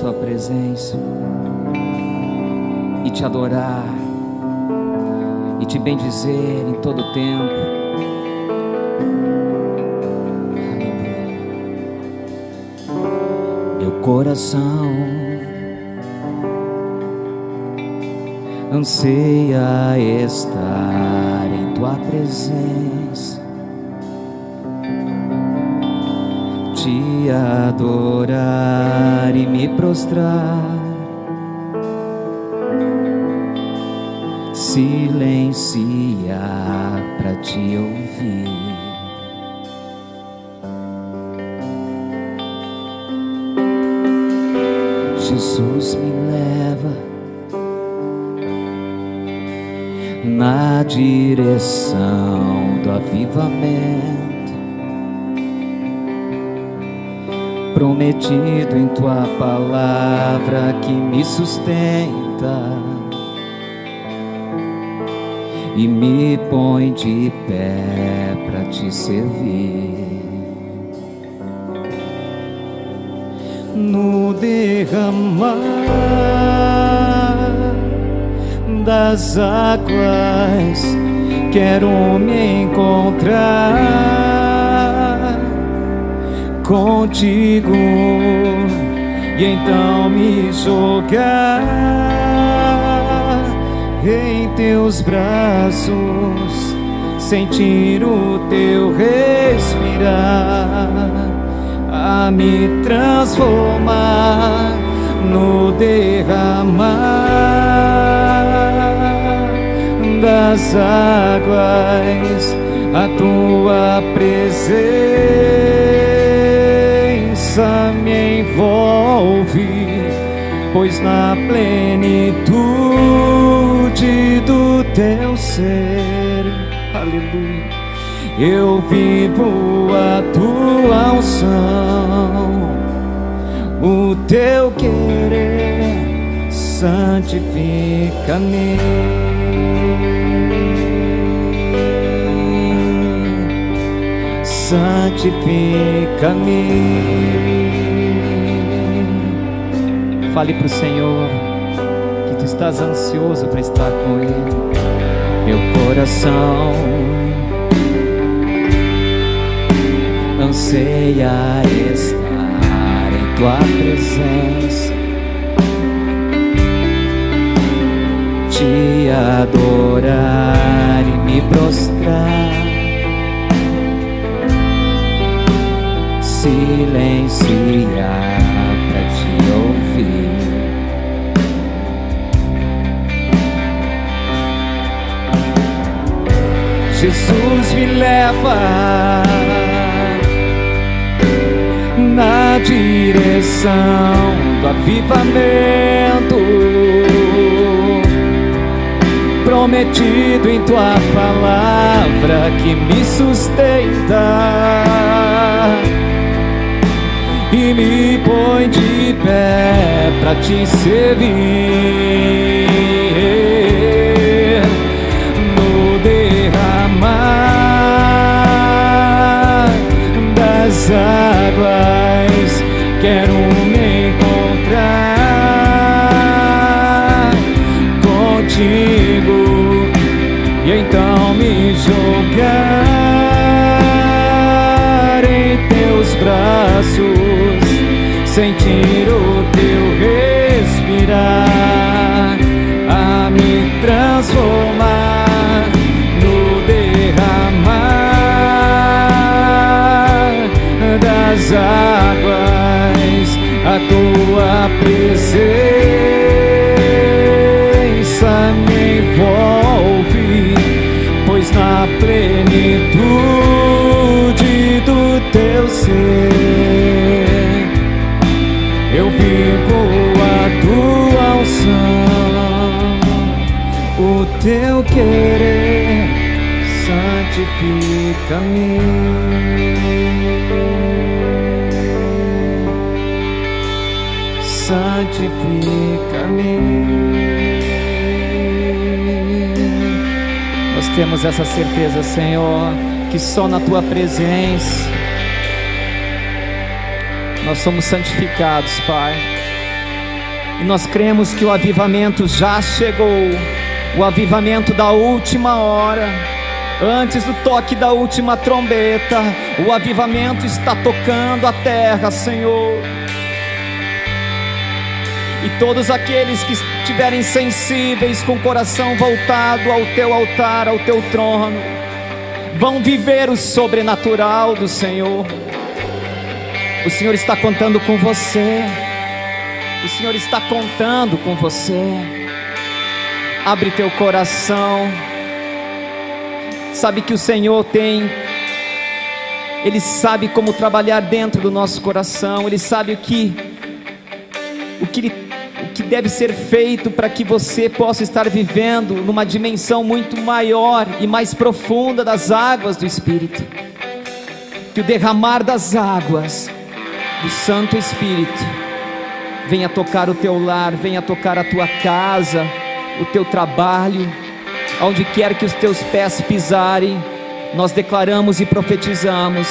tua presença e te adorar e te bendizer em todo o tempo. Aleluia. Meu coração anseia estar em tua presença, te adorar e me prostrar, silenciar para te ouvir. Jesus, me leva na direção do avivamento prometido em tua palavra, que me sustenta e me põe de pé para te servir. No derramar das águas quero me encontrar contigo e então me jogar em teus braços, sentir o teu respirar, a me transformar no derramar das águas. A tua presença me envolve, pois na plenitude do teu ser, aleluia, eu vivo a tua unção, o teu querer santifica-me. Santifica-me. Fale para o Senhor que tu estás ansioso para estar com Ele. Meu coração anseia estar em tua presença, te adorar e me prostrar, silenciar para te ouvir. Jesus, me leva na direção do avivamento prometido em tua palavra, que me sustenta e me põe de pé para te servir. No derramar das águas quero me encontrar contigo e então me jogar em teus braços, sentir o teu respirar, a me transformar no derramar das águas. A tua presença me envolve, pois na plenitude do teu ser eu vivo a tua unção, o teu querer santifica-me. Santifica-me. Nós temos essa certeza, Senhor, que só na tua presença nós somos santificados, Pai. E nós cremos que o avivamento já chegou, o avivamento da última hora, antes do toque da última trombeta. O avivamento está tocando a terra, Senhor. E todos aqueles que estiverem sensíveis, com o coração voltado ao teu altar, ao teu trono, vão viver o sobrenatural do Senhor. O Senhor está contando com você. O Senhor está contando com você. Abre teu coração. Sabe que o Senhor Ele sabe como trabalhar dentro do nosso coração. Ele sabe o que deve ser feito para que você possa estar vivendo numa dimensão muito maior e mais profunda das águas do Espírito. Que o derramar das águas do Santo Espírito venha tocar o teu lar, venha tocar a tua casa, o teu trabalho, onde quer que os teus pés pisarem. Nós declaramos e profetizamos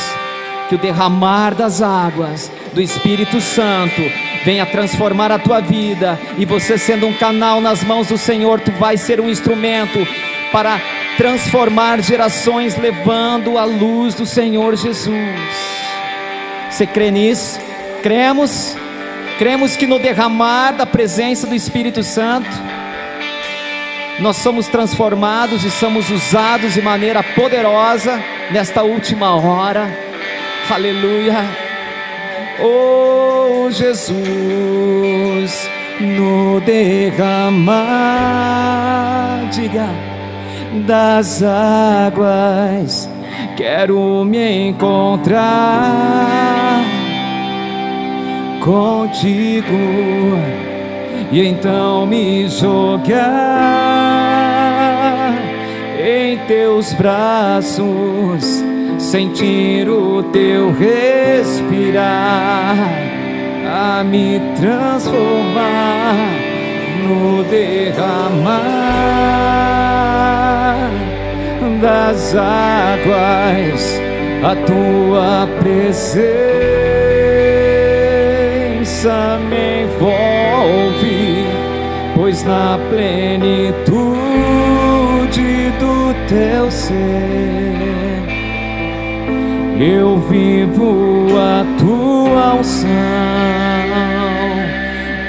que o derramar das águas do Espírito Santo venha transformar a tua vida, e você, sendo um canal nas mãos do Senhor, tu vai ser um instrumento para transformar gerações, levando a luz do Senhor Jesus. Você crê nisso? Cremos que no derramar da presença do Espírito Santo, nós somos transformados e somos usados de maneira poderosa nesta última hora. Aleluia. Oh Jesus, no derramar, diga, das águas, quero me encontrar contigo, e então me jogar em teus braços, sentir o teu respirar, a me transformar no derramar das águas. A tua presença me envolve, pois na plenitude do teu ser eu vivo a tua unção,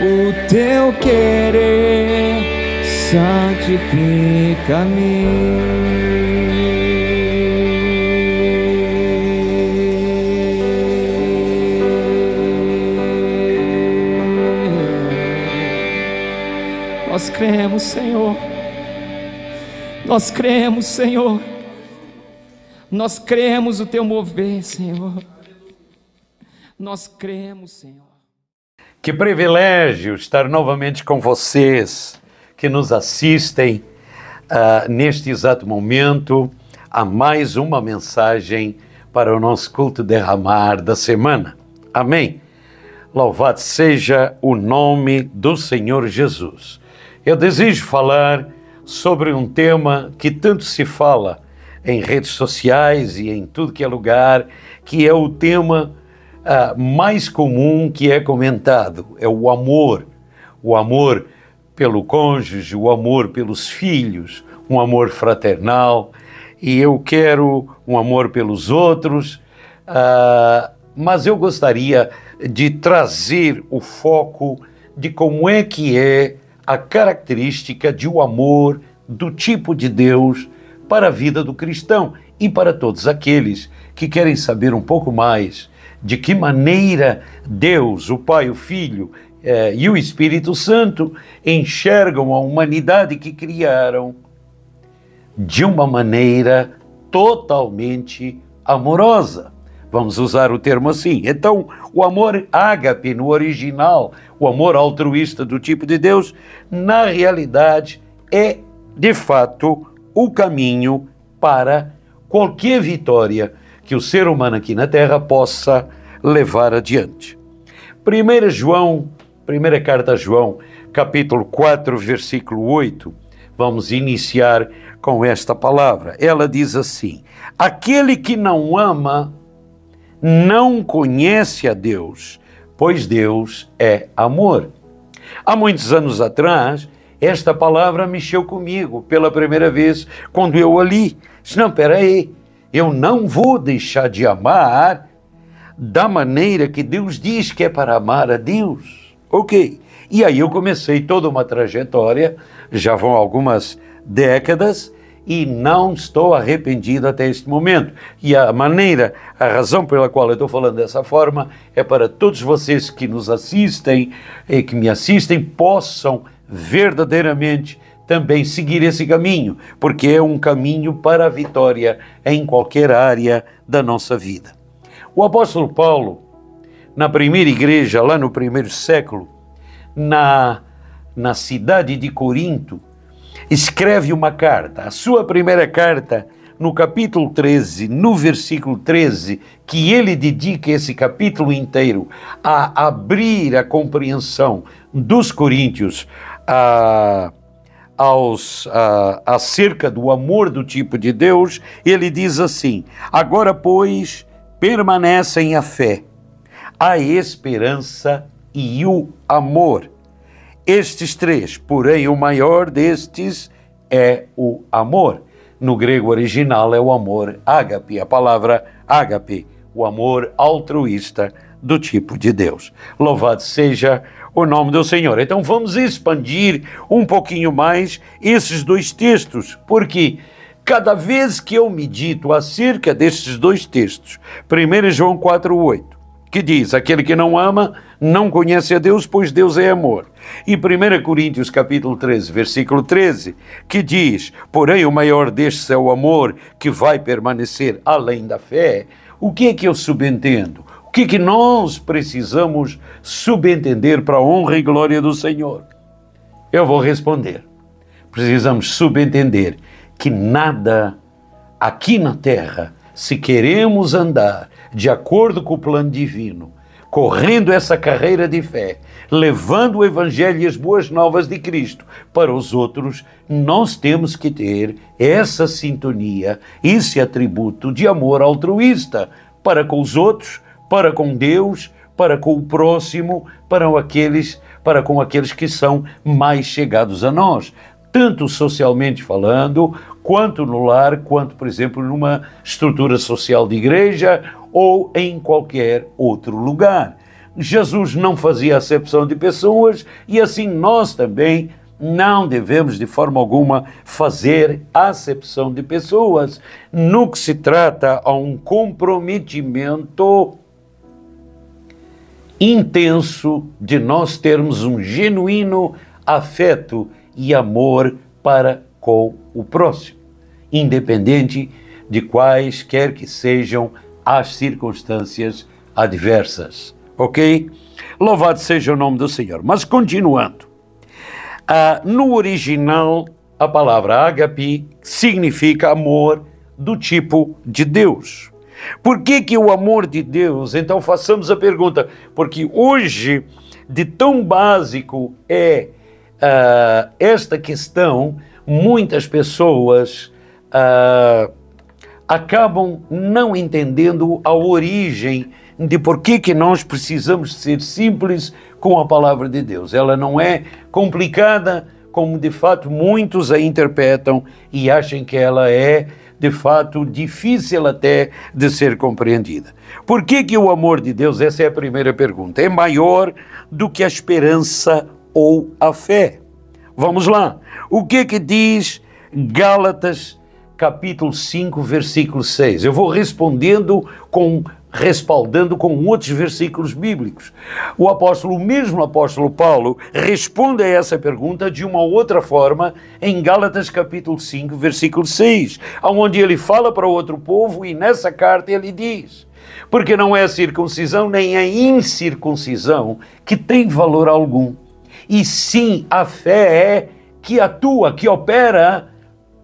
o teu querer santifica-me. Nós cremos, Senhor. Nós cremos, Senhor. Nós cremos o teu mover, Senhor. Nós cremos, Senhor. Que privilégio estar novamente com vocês que nos assistem neste exato momento a mais uma mensagem para o nosso culto derramar da semana. Amém. Louvado seja o nome do Senhor Jesus. Eu desejo falar sobre um tema que tanto se fala em redes sociais e em tudo que é lugar, que é o tema mais comum que é comentado, é o amor pelo cônjuge, o amor pelos filhos, um amor fraternal, e eu quero um amor pelos outros, mas eu gostaria de trazer o foco de como é que é a característica de um amor do tipo de Deus para a vida do cristão e para todos aqueles que querem saber um pouco mais de que maneira Deus, o Pai, o Filho e o Espírito Santo enxergam a humanidade que criaram de uma maneira totalmente amorosa. Vamos usar o termo assim. Então, o amor ágape no original, o amor altruísta do tipo de Deus, na realidade é, de fato, o caminho para qualquer vitória que o ser humano aqui na Terra possa levar adiante. Primeira carta a João, capítulo 4, versículo 8, vamos iniciar com esta palavra. Ela diz assim: aquele que não ama não conhece a Deus, pois Deus é amor. Há muitos anos atrás, esta palavra mexeu comigo pela primeira vez quando eu a li. Disse, não, peraí, eu não vou deixar de amar da maneira que Deus diz que é para amar a Deus. Ok. E aí eu comecei toda uma trajetória, já vão algumas décadas, e não estou arrependido até este momento. E a razão pela qual eu estou falando dessa forma é para todos vocês que nos assistem e que me assistem possam verdadeiramente também seguir esse caminho, porque é um caminho para a vitória em qualquer área da nossa vida. O apóstolo Paulo, na primeira igreja, lá no primeiro século, na cidade de Corinto, escreve uma carta, a sua primeira carta, no capítulo 13, no versículo 13, que ele dedica esse capítulo inteiro a abrir a compreensão dos coríntios acerca do amor do tipo de Deus. Ele diz assim: agora, pois, permanecem a fé, a esperança e o amor. Estes três, porém o maior destes é o amor. No grego original é o amor ágape, a palavra ágape, o amor altruísta do tipo de Deus. Louvado seja o nome do Senhor. Então vamos expandir um pouquinho mais esses dois textos, porque cada vez que eu medito acerca destes dois textos, 1 João 4,8, que diz, aquele que não ama não conhece a Deus, pois Deus é amor. E 1 Coríntios capítulo 13, versículo 13, que diz, porém o maior destes é o amor, que vai permanecer além da fé. O que é que eu subentendo? O que é que nós precisamos subentender para a honra e glória do Senhor? Eu vou responder. Precisamos subentender que nada aqui na terra, se queremos andar de acordo com o plano divino, correndo essa carreira de fé, levando o Evangelho e as boas novas de Cristo para os outros, nós temos que ter essa sintonia, esse atributo de amor altruísta para com os outros, para com Deus, para com o próximo, para com aqueles que são mais chegados a nós, tanto socialmente falando, quanto no lar, quanto, por exemplo, numa estrutura social de igreja ou em qualquer outro lugar. Jesus não fazia acepção de pessoas e assim nós também não devemos de forma alguma fazer acepção de pessoas. No que se trata a um comprometimento intenso de nós termos um genuíno afeto e amor para com o próximo, independente de quaisquer que sejam as circunstâncias adversas, ok? Louvado seja o nome do Senhor. Mas continuando, no original a palavra ágape significa amor do tipo de Deus. Por que o amor de Deus? Então façamos a pergunta, porque hoje de tão básico é esta questão, muitas pessoas acabam não entendendo a origem de por que nós precisamos ser simples com a palavra de Deus. Ela não é complicada, como de fato muitos a interpretam e acham que ela é de fato difícil até de ser compreendida. Por que o amor de Deus, essa é a primeira pergunta, é maior do que a esperança ou a fé? Vamos lá. O que diz Gálatas capítulo 5, versículo 6? Eu vou respaldando com outros versículos bíblicos. O mesmo apóstolo Paulo responde a essa pergunta de uma outra forma em Gálatas capítulo 5, versículo 6, onde ele fala para outro povo e nessa carta ele diz, porque não é a circuncisão nem a incircuncisão que tem valor algum, e sim a fé que atua, que opera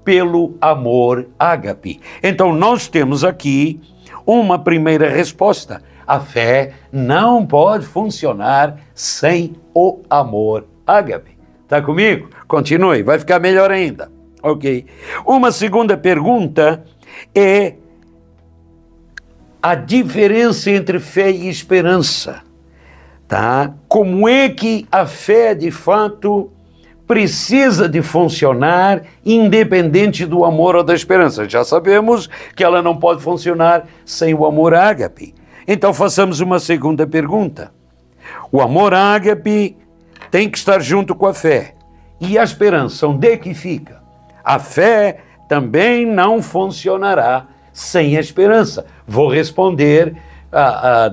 pelo amor ágape. Então nós temos aqui uma primeira resposta. A fé não pode funcionar sem o amor ágape. Está comigo? Continue, vai ficar melhor ainda. Ok. Uma segunda pergunta é a diferença entre fé e esperança. tá? Como é que a fé, de fato, precisa de funcionar independente do amor ou da esperança? Já sabemos que ela não pode funcionar sem o amor ágape. Então façamos uma segunda pergunta. O amor ágape tem que estar junto com a fé. E a esperança, onde é que fica? A fé também não funcionará sem a esperança. Vou responder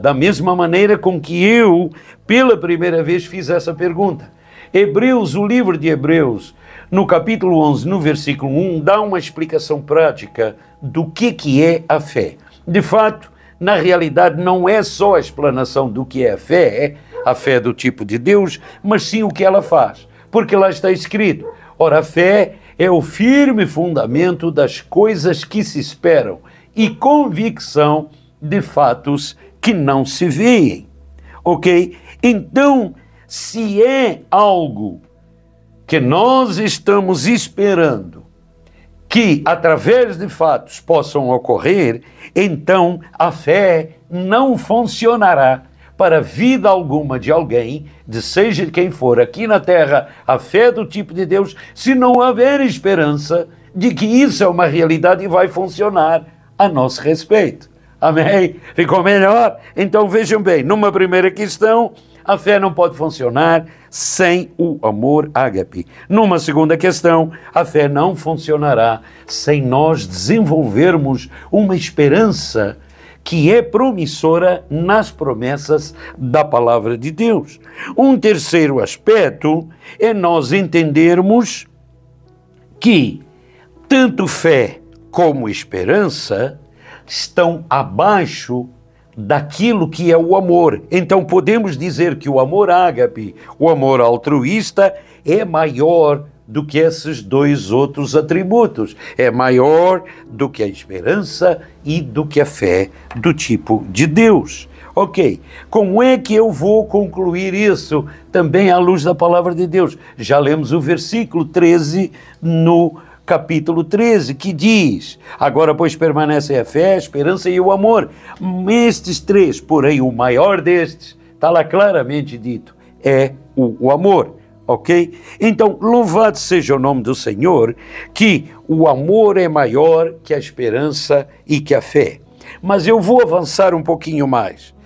da mesma maneira com que eu, pela primeira vez, fiz essa pergunta. Hebreus, o livro de Hebreus, no capítulo 11, no versículo 1, dá uma explicação prática do que é a fé. De fato, na realidade, não é só a explanação do que é a fé do tipo de Deus, mas sim o que ela faz. Porque lá está escrito, ora, a fé é o firme fundamento das coisas que se esperam e convicção de fatos que não se veem. Ok? Então, se é algo que nós estamos esperando que, através de fatos, possam ocorrer, então a fé não funcionará para vida alguma de alguém, de seja de quem for aqui na Terra, a fé do tipo de Deus, se não houver esperança de que isso é uma realidade e vai funcionar a nosso respeito. Amém? Ficou melhor? Então vejam bem, numa primeira questão, a fé não pode funcionar sem o amor ágape. Numa segunda questão, a fé não funcionará sem nós desenvolvermos uma esperança que é promissora nas promessas da palavra de Deus. Um terceiro aspecto é nós entendermos que tanto fé como esperança estão abaixo daquilo que é o amor. Então podemos dizer que o amor ágape, o amor altruísta, é maior do que esses dois outros atributos. É maior do que a esperança e do que a fé do tipo de Deus. Ok, como é que eu vou concluir isso também à luz da palavra de Deus? Já lemos o versículo 13 no capítulo 13, que diz, agora pois permanecem a fé, a esperança e o amor. Estes três, porém o maior destes, está lá claramente dito, é o amor. Ok? Então, louvado seja o nome do Senhor, que o amor é maior que a esperança e que a fé. Mas eu vou avançar um pouquinho mais.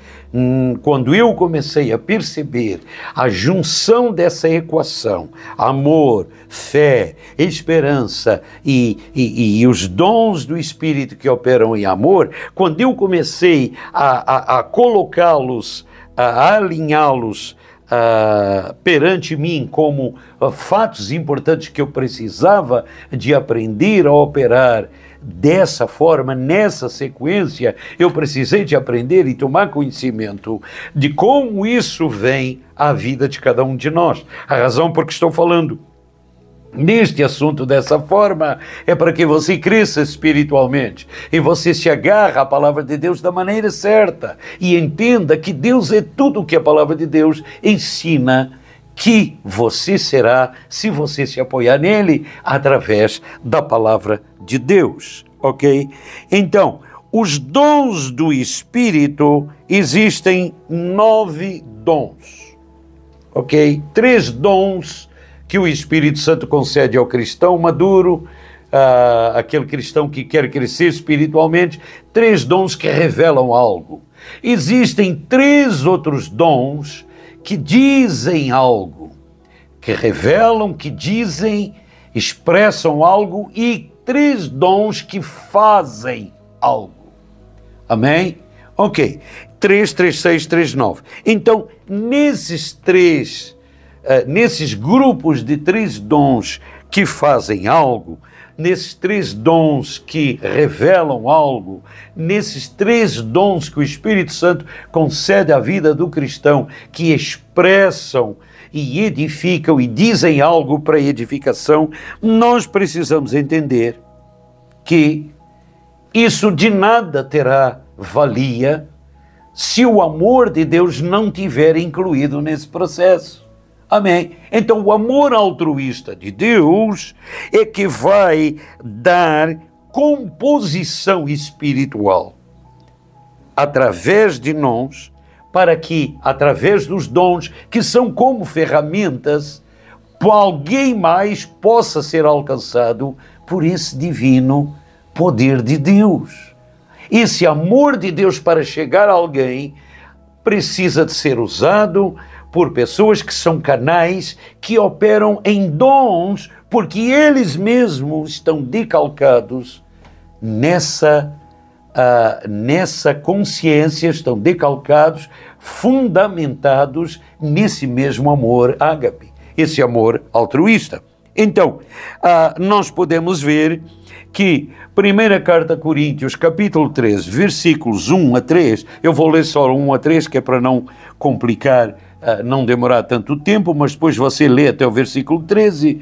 Quando eu comecei a perceber a junção dessa equação, amor, fé, esperança e os dons do Espírito que operam em amor, quando eu comecei a colocá-los, a alinhá-los, perante mim como fatos importantes que eu precisava de aprender a operar dessa forma, nessa sequência, eu precisei de aprender e tomar conhecimento de como isso vem à vida de cada um de nós. A razão por que estou falando neste assunto dessa forma é para que você cresça espiritualmente e você se agarre à palavra de Deus da maneira certa e entenda que Deus é tudo o que a palavra de Deus ensina que você será se você se apoiar nele através da palavra de Deus, ok? Então, os dons do Espírito, existem 9 dons, ok? 3 dons que o Espírito Santo concede ao cristão maduro, aquele cristão que quer crescer espiritualmente, 3 dons que revelam algo. Existem 3 outros dons que dizem algo, que revelam, que dizem, expressam algo, e 3 dons que fazem algo. Amém? Ok. 3, 3, 6, 3, 9. Então, nesses grupos de 3 dons que fazem algo, nesses 3 dons que revelam algo, nesses 3 dons que o Espírito Santo concede à vida do cristão, que expressam e edificam e dizem algo para edificação, nós precisamos entender que isso de nada terá valia se o amor de Deus não tiver incluído nesse processo. Amém? Então o amor altruísta de Deus é que vai dar composição espiritual através de nós para que, através dos dons, que são como ferramentas, alguém mais possa ser alcançado por esse divino poder de Deus. Esse amor de Deus para chegar a alguém precisa de ser usado por pessoas que são canais, que operam em dons, porque eles mesmos estão decalcados nessa consciência, estão decalcados, fundamentados nesse mesmo amor ágape, esse amor altruísta. Então, nós podemos ver que, primeira carta a Coríntios, capítulo 13, versículos 1 a 3, eu vou ler só 1 a 3, que é para não complicar, não demorar tanto tempo, mas depois você lê até o versículo 13,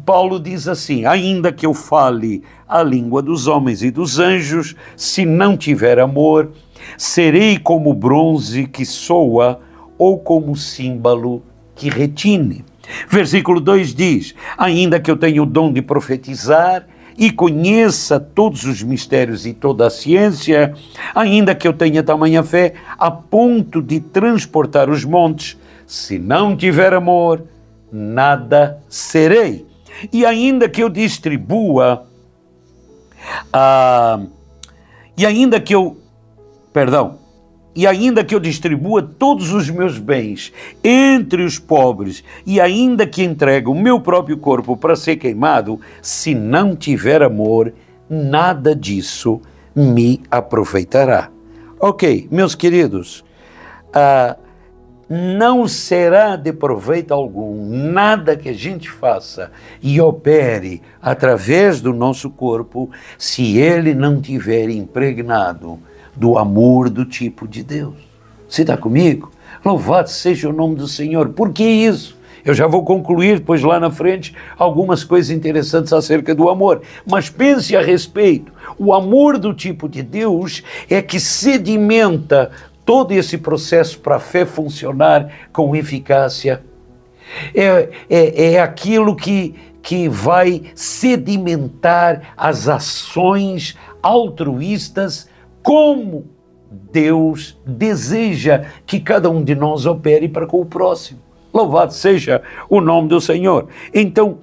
Paulo diz assim: ainda que eu fale a língua dos homens e dos anjos, se não tiver amor, serei como bronze que soa ou como símbolo que retine. Versículo 2 diz: ainda que eu tenha o dom de profetizar e conheça todos os mistérios e toda a ciência, ainda que eu tenha tamanha fé a ponto de transportar os montes, se não tiver amor, nada serei. E ainda que eu distribua, e ainda que eu distribua todos os meus bens entre os pobres, e ainda que entregue o meu próprio corpo para ser queimado, se não tiver amor, nada disso me aproveitará. Ok, meus queridos, não será de proveito algum nada que a gente faça e opere através do nosso corpo, se ele não tiver impregnado do amor do tipo de Deus. Você está comigo? Louvado seja o nome do Senhor. Por que isso? Eu já vou concluir depois lá na frente algumas coisas interessantes acerca do amor. Mas pense a respeito. O amor do tipo de Deus é que sedimenta todo esse processo para a fé funcionar com eficácia. É aquilo que vai sedimentar as ações altruístas como Deus deseja que cada um de nós opere para com o próximo. Louvado seja o nome do Senhor. Então,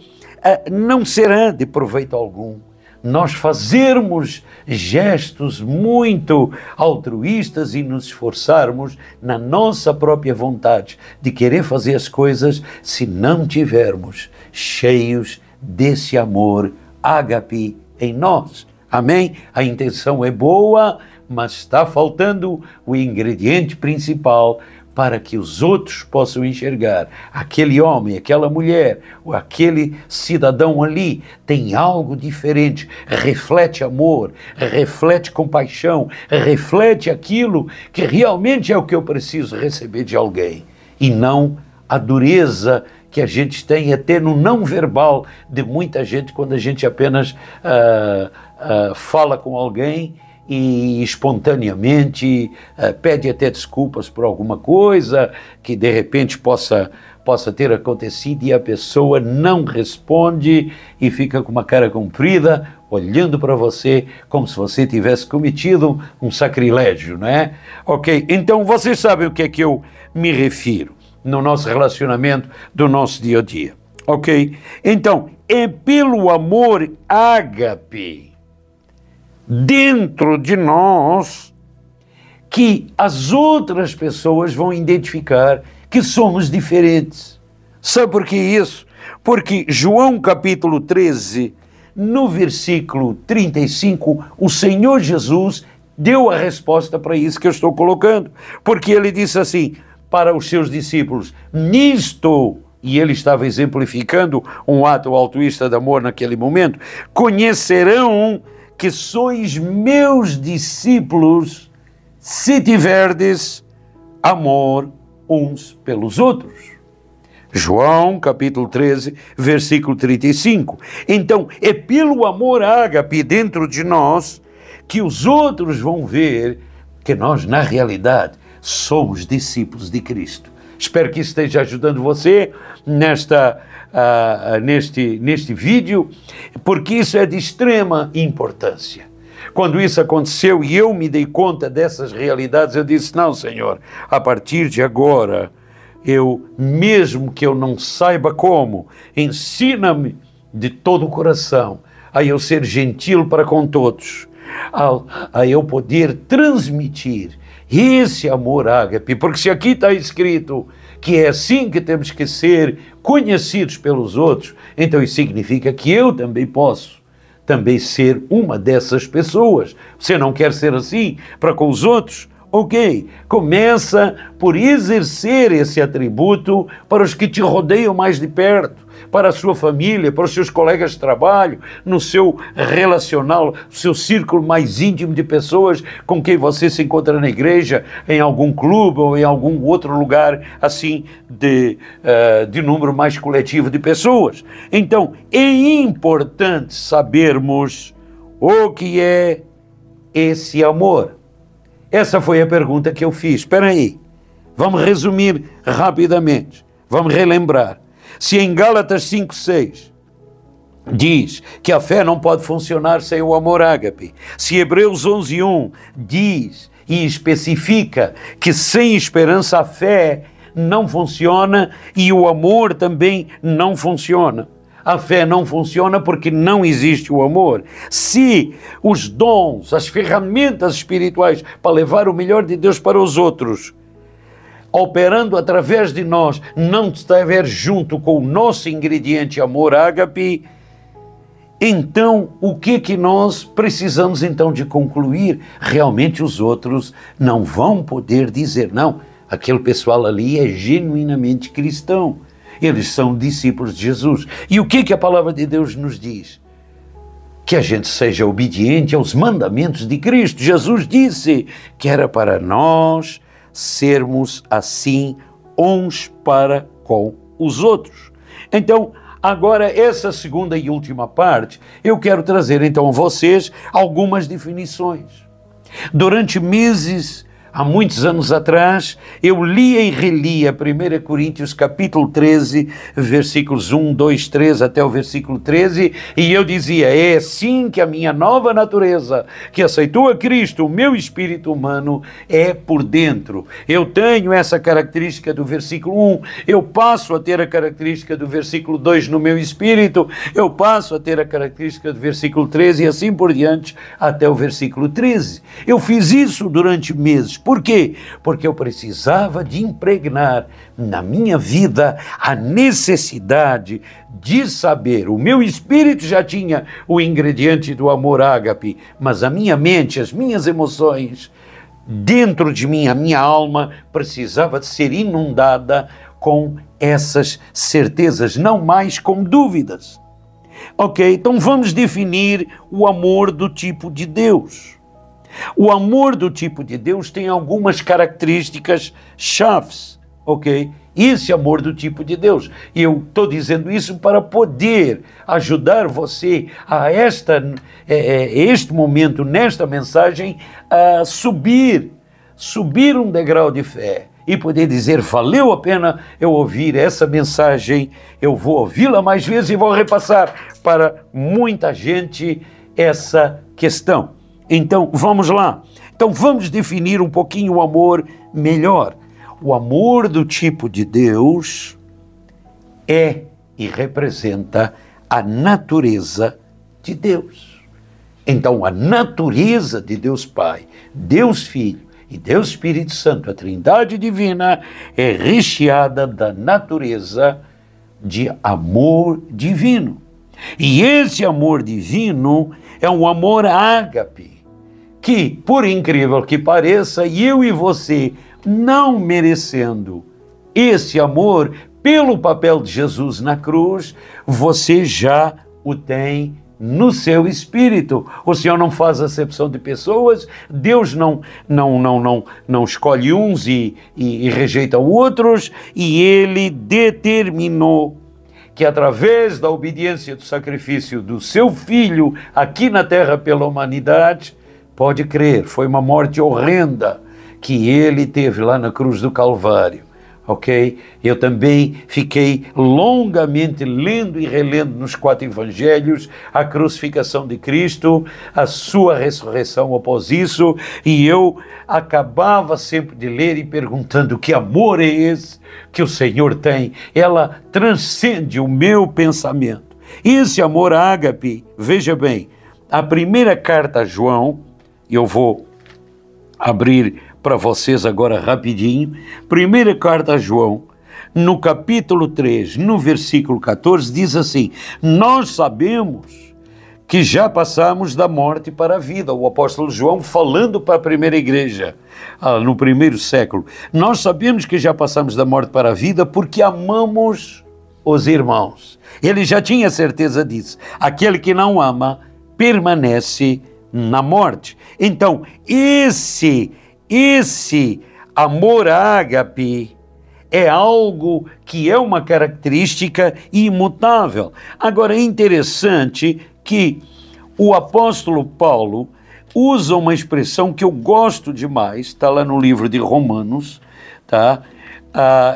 não será de proveito algum nós fazermos gestos muito altruístas e nos esforçarmos na nossa própria vontade de querer fazer as coisas se não tivermos cheios desse amor ágape em nós. Amém? A intenção é boa, mas está faltando o ingrediente principal para que os outros possam enxergar. Aquele homem, aquela mulher, ou aquele cidadão ali tem algo diferente, reflete amor, reflete compaixão, reflete aquilo que realmente é o que eu preciso receber de alguém, e não a dureza que a gente tem até no não verbal de muita gente, quando a gente apenas fala com alguém e espontaneamente pede até desculpas por alguma coisa que de repente possa ter acontecido, e a pessoa não responde e fica com uma cara comprida, olhando para você como se você tivesse cometido um sacrilégio, não é? Ok, então vocês sabem o que é que eu me refiro no nosso relacionamento do nosso dia a dia, ok? Então, é pelo amor ágape dentro de nós que as outras pessoas vão identificar que somos diferentes. Sabe por que isso? Porque João capítulo 13, no versículo 35, o Senhor Jesus deu a resposta para isso que eu estou colocando, porque ele disse assim para os seus discípulos: nisto, e ele estava exemplificando um ato altruísta de amor naquele momento, conhecerão que sois meus discípulos se tiverdes amor uns pelos outros. João, capítulo 13, versículo 35. Então, é pelo amor ágape dentro de nós que os outros vão ver que nós, na realidade, somos discípulos de Cristo. Espero que isso esteja ajudando você neste vídeo, porque isso é de extrema importância. Quando isso aconteceu e eu me dei conta dessas realidades, eu disse, não, Senhor, a partir de agora, mesmo que eu não saiba como, ensina-me de todo o coração a eu ser gentil para com todos, a eu poder transmitir esse amor ágape, porque se aqui está escrito que é assim que temos que ser conhecidos pelos outros, então isso significa que eu também posso ser uma dessas pessoas. Você não quer ser assim para com os outros? Ok, começa por exercer esse atributo para os que te rodeiam mais de perto, para a sua família, para os seus colegas de trabalho, no seu relacional, seu círculo mais íntimo de pessoas com quem você se encontra na igreja, em algum clube ou em algum outro lugar assim de número mais coletivo de pessoas. Então, é importante sabermos o que é esse amor. Essa foi a pergunta que eu fiz. Espera aí, vamos resumir rapidamente, vamos relembrar. Se em Gálatas 5:6 diz que a fé não pode funcionar sem o amor ágape, se Hebreus 11:1 diz e especifica que sem esperança a fé não funciona e o amor também não funciona. A fé não funciona porque não existe o amor. Se os dons, as ferramentas espirituais para levar o melhor de Deus para os outros, operando através de nós, não estiver junto com o nosso ingrediente amor ágape, então o que nós precisamos então de concluir? Realmente os outros não vão poder dizer, não, aquele pessoal ali é genuinamente cristão. Eles são discípulos de Jesus. E o que a palavra de Deus nos diz? Que a gente seja obediente aos mandamentos de Cristo. Jesus disse que era para nós sermos assim uns para com os outros. Então, agora essa segunda e última parte, eu quero trazer então a vocês algumas definições. Durante meses, há muitos anos atrás, eu lia e relia 1 Coríntios capítulo 13, versículos 1, 2, 3 até o versículo 13, e eu dizia, é assim que a minha nova natureza, que aceitou a Cristo, o meu espírito humano, é por dentro. Eu tenho essa característica do versículo 1, eu passo a ter a característica do versículo 2 no meu espírito, eu passo a ter a característica do versículo 13 e assim por diante até o versículo 13. Eu fiz isso durante meses. Por quê? Porque eu precisava de impregnar na minha vida a necessidade de saber. O meu espírito já tinha o ingrediente do amor ágape, mas a minha mente, as minhas emoções, dentro de mim, a minha alma, precisava de ser inundada com essas certezas, não mais com dúvidas. Ok, então vamos definir o amor do tipo de Deus. O amor do tipo de Deus tem algumas características chaves, ok? Esse amor do tipo de Deus. E eu estou dizendo isso para poder ajudar você a este momento, nesta mensagem, a subir um degrau de fé e poder dizer, valeu a pena eu ouvir essa mensagem, eu vou ouvi-la mais vezes e vou repassar para muita gente essa questão. Então, vamos lá. Então, vamos definir um pouquinho o amor melhor. O amor do tipo de Deus é e representa a natureza de Deus. Então, a natureza de Deus Pai, Deus Filho e Deus Espírito Santo, a Trindade Divina, é recheada da natureza de amor divino. E esse amor divino é um amor ágape, que, por incrível que pareça, eu e você, não merecendo esse amor, pelo papel de Jesus na cruz, você já o tem no seu espírito. O Senhor não faz acepção de pessoas, Deus não escolhe uns e rejeita outros, e Ele determinou que através da obediência do sacrifício do seu Filho aqui na terra pela humanidade, pode crer, foi uma morte horrenda que Ele teve lá na cruz do Calvário, ok? Eu também fiquei longamente lendo e relendo nos 4 evangelhos a crucificação de Cristo, a sua ressurreição após isso, e eu acabava sempre de ler e perguntando: que amor é esse que o Senhor tem? Ela transcende o meu pensamento. Esse amor ágape, veja bem, a primeira carta a João, eu vou abrir para vocês agora rapidinho, primeira carta a João, no capítulo 3, no versículo 14, diz assim: nós sabemos que já passamos da morte para a vida. O apóstolo João falando para a primeira igreja, no primeiro século. Nós sabemos que já passamos da morte para a vida porque amamos os irmãos. Ele já tinha certeza disso. Aquele que não ama permanece na morte. Então, esse amor ágape é algo que é uma característica imutável. Agora, é interessante que o apóstolo Paulo usa uma expressão que eu gosto demais, está lá no livro de Romanos, tá?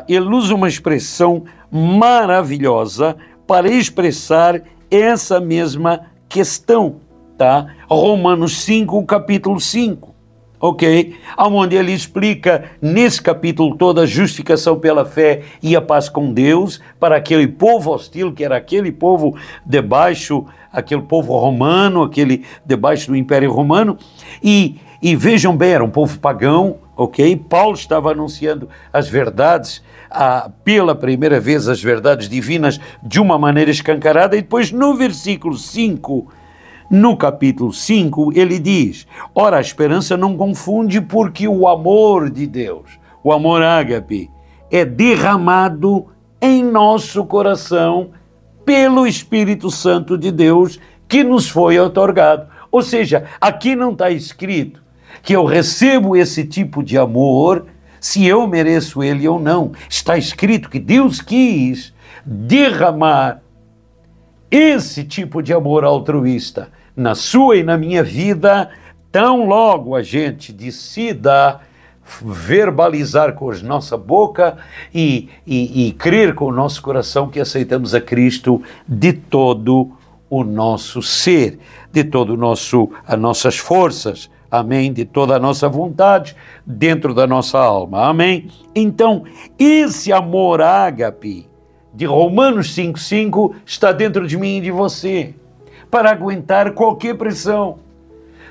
Ele usa uma expressão maravilhosa para expressar essa mesma questão, tá? Romanos 5, capítulo 5. Ok? Onde ele explica nesse capítulo toda a justificação pela fé e a paz com Deus para aquele povo hostil, que era aquele povo debaixo, aquele povo romano, aquele debaixo do Império Romano, e vejam bem, era um povo pagão, ok? Paulo estava anunciando as verdades, pela primeira vez as verdades divinas de uma maneira escancarada, e depois no versículo 5, no capítulo 5, ele diz: ora, a esperança não confunde, porque o amor de Deus, o amor ágape, é derramado em nosso coração pelo Espírito Santo de Deus que nos foi outorgado. Ou seja, aqui não está escrito que eu recebo esse tipo de amor se eu mereço ele ou não. Está escrito que Deus quis derramar esse tipo de amor altruísta na sua e na minha vida, tão logo a gente decida verbalizar com a nossa boca e crer com o nosso coração que aceitamos a Cristo de todo o nosso ser, de todo as nossas forças, amém, de toda a nossa vontade, dentro da nossa alma, amém? Então, esse amor ágape de Romanos 5,5 está dentro de mim e de você, para aguentar qualquer pressão.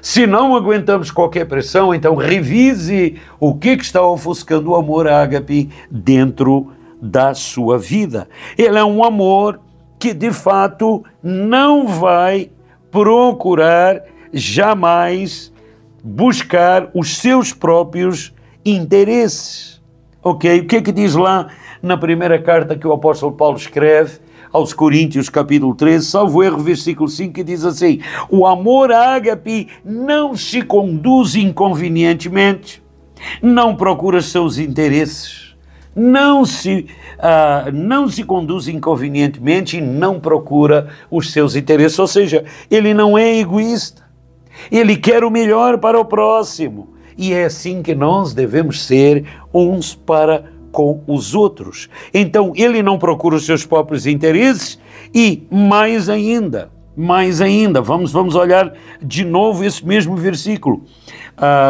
Se não aguentamos qualquer pressão, então revise o que está ofuscando o amor ágape dentro da sua vida. Ele é um amor que, de fato, não vai procurar jamais buscar os seus próprios interesses. Ok? O que é que diz lá na primeira carta que o apóstolo Paulo escreve aos Coríntios, capítulo 13, salvo erro, versículo 5, que diz assim: o amor ágape não se conduz inconvenientemente, não procura seus interesses, não se conduz inconvenientemente e não procura os seus interesses. Ou seja, ele não é egoísta, ele quer o melhor para o próximo, e é assim que nós devemos ser uns para com os outros. Então, ele não procura os seus próprios interesses e, mais ainda, vamos olhar de novo esse mesmo versículo,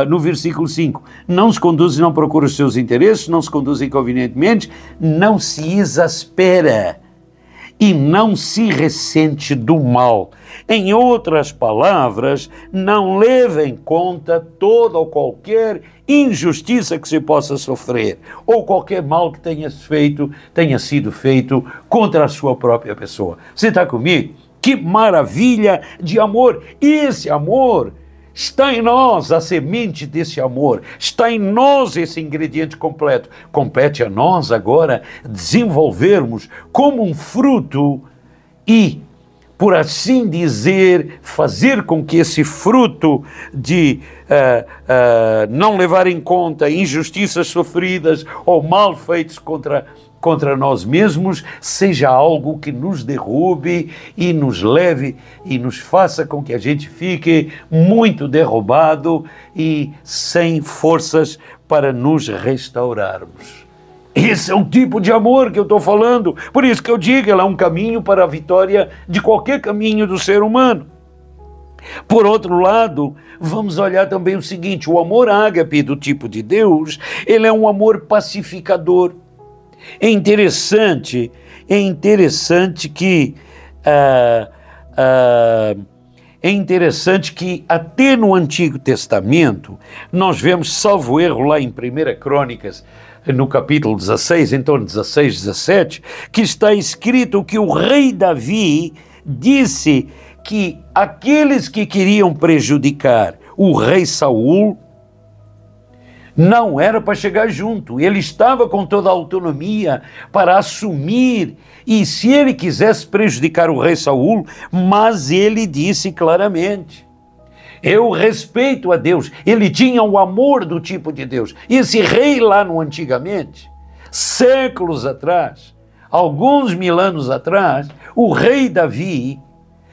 no versículo 5. Não se conduz e não procura os seus interesses, não se conduz inconvenientemente, não se exaspera e não se ressente do mal. Em outras palavras, não leva em conta toda ou qualquer injustiça que se possa sofrer, ou qualquer mal que tenha sido feito contra a sua própria pessoa. Você está comigo? Que maravilha de amor! E esse amor está em nós, a semente desse amor, está em nós esse ingrediente completo. Compete a nós agora desenvolvermos como um fruto e, por assim dizer, fazer com que esse fruto de não levar em conta injustiças sofridas ou mal feitos contra nós mesmos, seja algo que nos derrube e nos leve e nos faça com que a gente fique muito derrubado e sem forças para nos restaurarmos. Esse é o tipo de amor que eu estou falando. Por isso que eu digo, ela é um caminho para a vitória de qualquer caminho do ser humano. Por outro lado, vamos olhar também o seguinte, o amor ágape do tipo de Deus, ele é um amor pacificador. É interessante que até no Antigo Testamento, nós vemos, salvo erro, lá em 1 Crônicas, no capítulo 16, em torno de 16, 17, que está escrito que o rei Davi disse que aqueles que queriam prejudicar o rei Saul não era para chegar junto. Ele estava com toda a autonomia para assumir, e se ele quisesse prejudicar o rei Saul, mas ele disse claramente, eu respeito a Deus. Ele tinha o amor do tipo de Deus. Esse rei lá no antigamente, séculos atrás, alguns mil anos atrás, o rei Davi,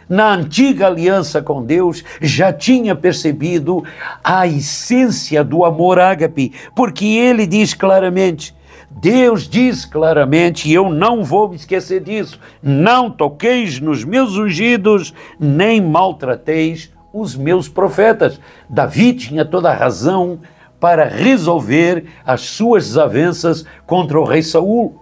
na antiga aliança com Deus, já tinha percebido a essência do amor ágape, porque ele diz claramente, Deus diz claramente, e eu não vou me esquecer disso, não toqueis nos meus ungidos, nem maltrateis os meus profetas. Davi tinha toda a razão para resolver as suas desavenças contra o rei Saul.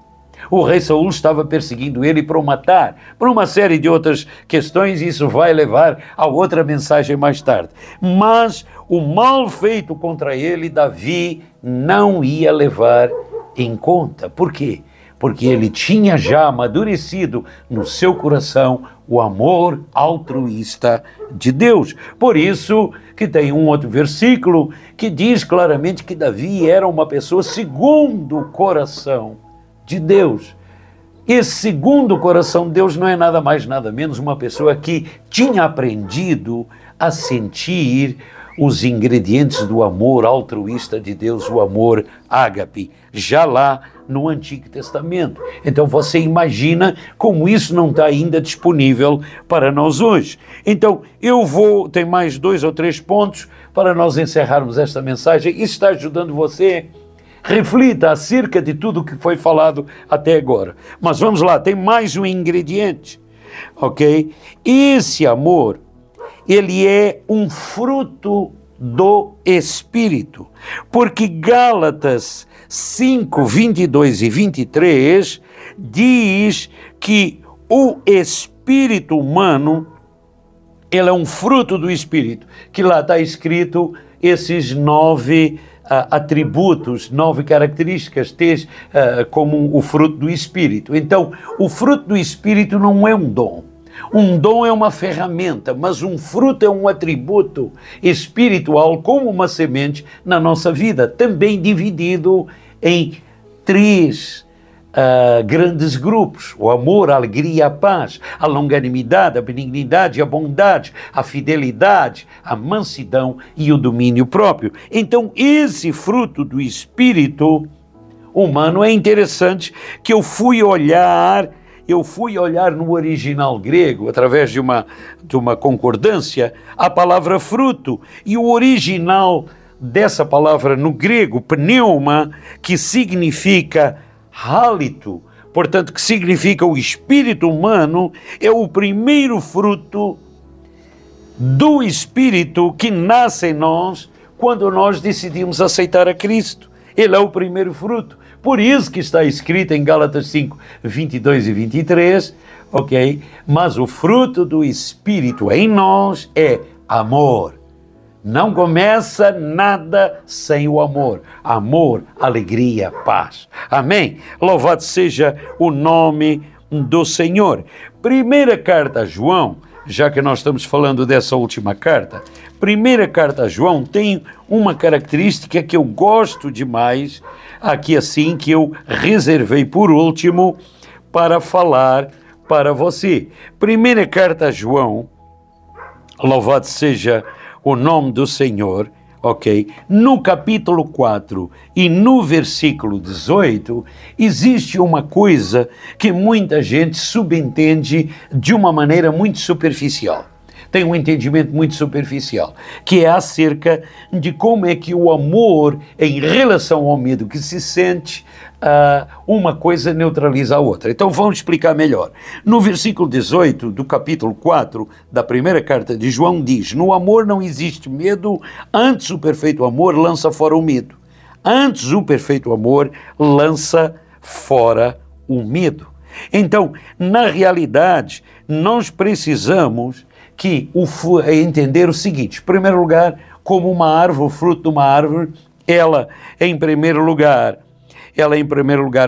O rei Saul estava perseguindo ele para o matar, por uma série de outras questões, e isso vai levar a outra mensagem mais tarde. Mas o mal feito contra ele, Davi não ia levar em conta. Por quê? Porque ele tinha já amadurecido no seu coração o amor altruísta de Deus. Por isso que tem um outro versículo que diz claramente que Davi era uma pessoa segundo o coração de Deus. Esse segundo coração de Deus não é nada mais, nada menos uma pessoa que tinha aprendido a sentir os ingredientes do amor altruísta de Deus, o amor ágape, já lá no Antigo Testamento. Então você imagina como isso não está ainda disponível para nós hoje. Então tem mais 2 ou 3 pontos para nós encerrarmos esta mensagem. Isso está ajudando você? Reflita acerca de tudo que foi falado até agora. Mas vamos lá, tem mais um ingrediente, ok? Esse amor, ele é um fruto do Espírito, porque Gálatas 5, 22 e 23 diz que o espírito humano, ele é um fruto do Espírito, que lá está escrito esses 9 atributos, 9 características, como o fruto do Espírito. Então, o fruto do Espírito não é um dom. Um dom é uma ferramenta, mas um fruto é um atributo espiritual, como uma semente na nossa vida, também dividido em 3 grandes grupos: o amor, a alegria, a paz, a longanimidade, a benignidade, a bondade, a fidelidade, a mansidão e o domínio próprio. Então, esse fruto do espírito humano, é interessante que eu fui olhar no original grego, através de uma concordância, a palavra fruto, e o original dessa palavra no grego, pneuma, que significa hálito, portanto, que significa o espírito humano, é o primeiro fruto do espírito que nasce em nós quando nós decidimos aceitar a Cristo. Ele é o primeiro fruto. Por isso que está escrito em Gálatas 5, 22 e 23, ok? Mas o fruto do Espírito em nós é amor. Não começa nada sem o amor. Amor, alegria, paz. Amém? Louvado seja o nome do Senhor. Primeira carta a João, já que nós estamos falando dessa última carta, primeira carta a João tem uma característica que eu gosto demais, aqui assim, que eu reservei por último para falar para você. Primeira carta a João, louvado seja o nome do Senhor, ok? No capítulo 4 e no versículo 18, existe uma coisa que muita gente subentende de uma maneira muito superficial. têm um entendimento muito superficial, que é acerca de como é que o amor, em relação ao medo que se sente, uma coisa neutraliza a outra. Então vamos explicar melhor. No versículo 18 do capítulo 4 da primeira carta de João diz: no amor não existe medo, antes o perfeito amor lança fora o medo. Antes o perfeito amor lança fora o medo. Então, na realidade, nós precisamos entender o seguinte: em primeiro lugar, como uma árvore, o fruto de uma árvore, ela em primeiro lugar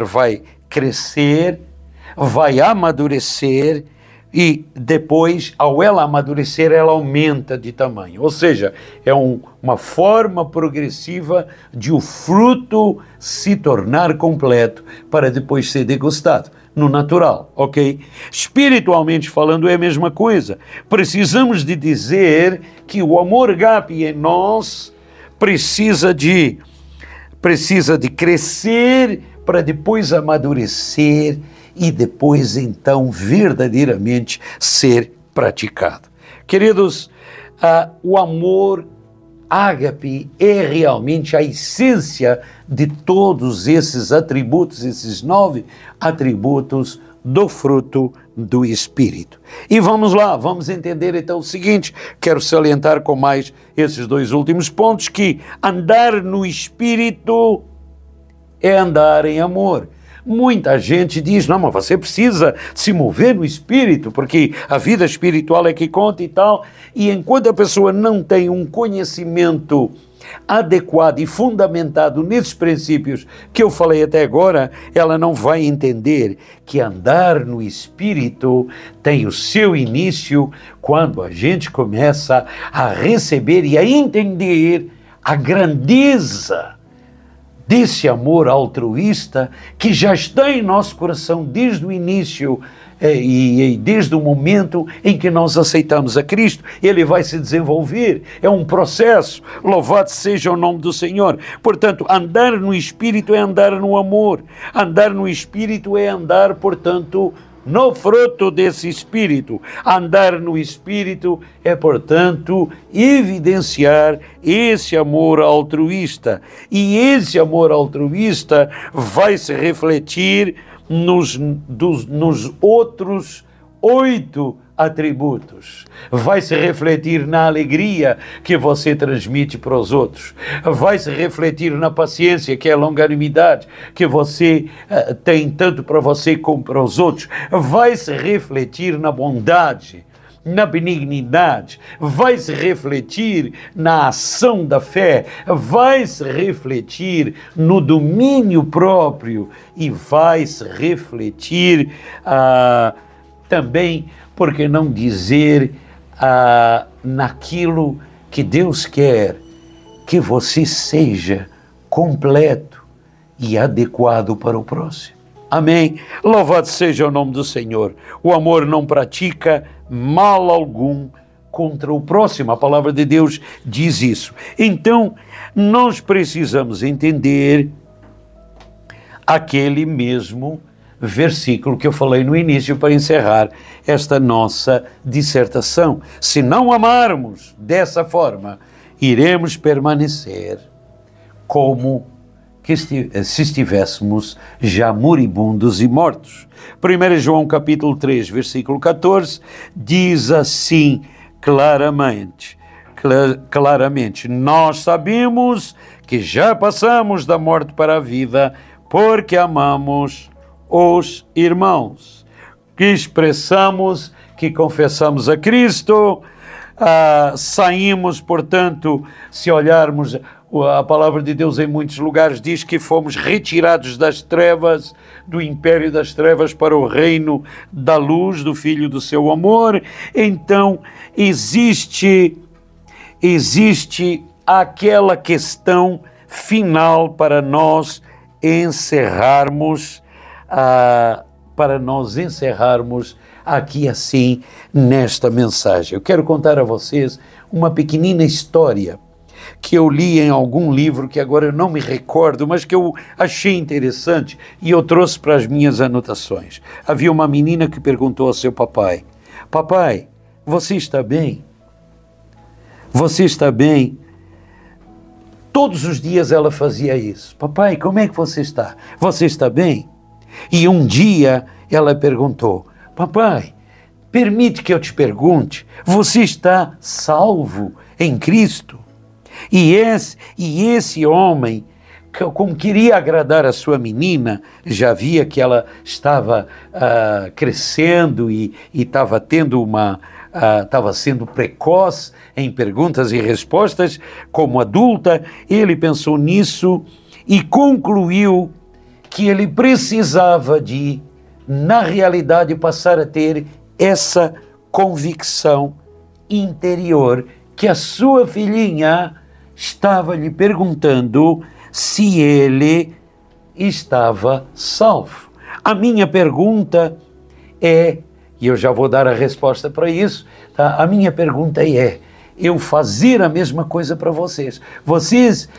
vai crescer, vai amadurecer e depois, ao ela amadurecer, ela aumenta de tamanho. Ou seja, é uma forma progressiva de o fruto se tornar completo para depois ser degustado. No natural, ok? Espiritualmente falando é a mesma coisa. Precisamos de dizer que o amor ágape em nós precisa de crescer para depois amadurecer e depois então verdadeiramente ser praticado. Queridos, o amor ágape é realmente a essência de todos esses atributos, esses 9 atributos do fruto do Espírito. E vamos lá, vamos entender então o seguinte, quero salientar com mais esses 2 últimos pontos, que andar no Espírito é andar em amor. Muita gente diz, não, mas você precisa se mover no Espírito, porque a vida espiritual é que conta e tal, e enquanto a pessoa não tem um conhecimento adequado e fundamentado nesses princípios que eu falei até agora, ela não vai entender que andar no Espírito tem o seu início quando a gente começa a receber e a entender a grandeza desse amor altruísta que já está em nosso coração desde o início e desde o momento em que nós aceitamos a Cristo. Ele vai se desenvolver, é um processo, louvado seja o nome do Senhor. Portanto, andar no Espírito é andar no amor, andar no Espírito é andar, portanto, no fruto desse Espírito. Andar no Espírito é, portanto, evidenciar esse amor altruísta. E esse amor altruísta vai se refletir nos outros 8 atributos. Vai se refletir na alegria que você transmite para os outros. Vai se refletir na paciência, que é a longanimidade, que você tem tanto para você como para os outros. Vai se refletir na bondade, na benignidade, vai se refletir na ação da fé, vai se refletir no domínio próprio e vai se refletir também, por que não dizer, naquilo que Deus quer que você seja completo e adequado para o próximo. Amém? Louvado seja o nome do Senhor. O amor não pratica mal algum contra o próximo. A palavra de Deus diz isso. Então, nós precisamos entender aquele mesmo versículo que eu falei no início para encerrar esta nossa dissertação. Se não amarmos dessa forma, iremos permanecer como se estivéssemos já moribundos e mortos. 1 João capítulo 3, versículo 14, diz assim claramente, nós sabemos que já passamos da morte para a vida, porque amamos os irmãos, que expressamos, que confessamos a Cristo, saímos, portanto, se olharmos a palavra de Deus em muitos lugares diz que fomos retirados das trevas, do império das trevas para o reino da luz, do Filho do seu amor. Então, existe aquela questão final para nós encerrarmos, aqui assim nesta mensagem. Eu quero contar a vocês uma pequenina história que eu li em algum livro, que agora eu não me recordo, mas que eu achei interessante e eu trouxe para as minhas anotações. Havia uma menina que perguntou ao seu papai: papai, você está bem? Você está bem? Todos os dias ela fazia isso. Papai, como é que você está? Você está bem? E um dia ela perguntou, papai, permite que eu te pergunte, você está salvo em Cristo? E esse homem, como queria agradar a sua menina, já via que ela estava crescendo e estava tendo estava sendo precoce em perguntas e respostas como adulta, ele pensou nisso e concluiu que ele precisava de, na realidade, passar a ter essa convicção interior que a sua filhinha estava lhe perguntando se ele estava salvo. A minha pergunta é, e eu já vou dar a resposta para isso, tá? A minha pergunta é, eu fazer a mesma coisa para vocês. Vocês,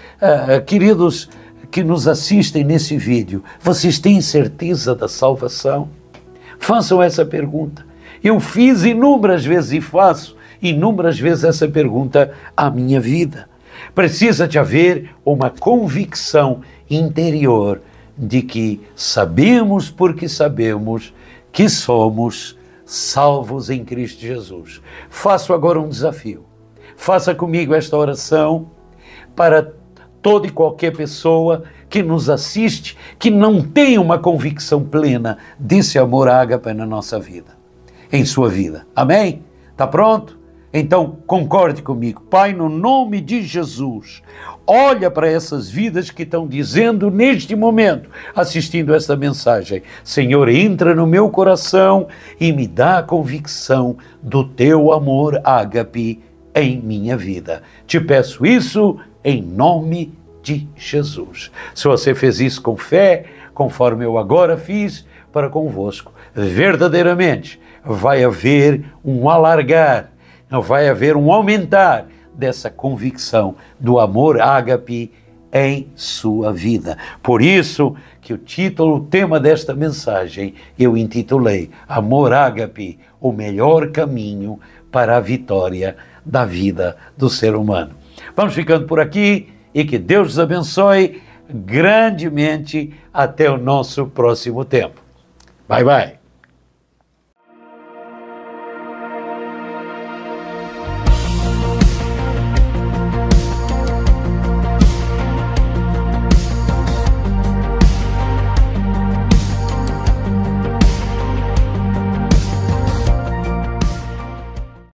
queridos que nos assistem nesse vídeo, vocês têm certeza da salvação? Façam essa pergunta. Eu fiz inúmeras vezes e faço inúmeras vezes essa pergunta à minha vida. Precisa de haver uma convicção interior de que sabemos porque sabemos que somos salvos em Cristo Jesus. Faço agora um desafio. Faça comigo esta oração para toda e qualquer pessoa que nos assiste, que não tem uma convicção plena desse amor ágape na nossa vida, em sua vida. Amém? Tá pronto? Então, concorde comigo. Pai, no nome de Jesus, olha para essas vidas que estão dizendo neste momento, assistindo esta mensagem, Senhor, entra no meu coração e me dá a convicção do teu amor ágape em minha vida. Te peço isso em nome de Jesus. Se você fez isso com fé, conforme eu agora fiz para convosco, verdadeiramente vai haver um alargar, vai haver um aumentar dessa convicção do amor ágape em sua vida. Por isso que o tema desta mensagem, eu intitulei Amor Ágape, o melhor caminho para a vitória da vida do ser humano. Vamos ficando por aqui e que Deus os abençoe grandemente até o nosso próximo tempo. Bye, bye.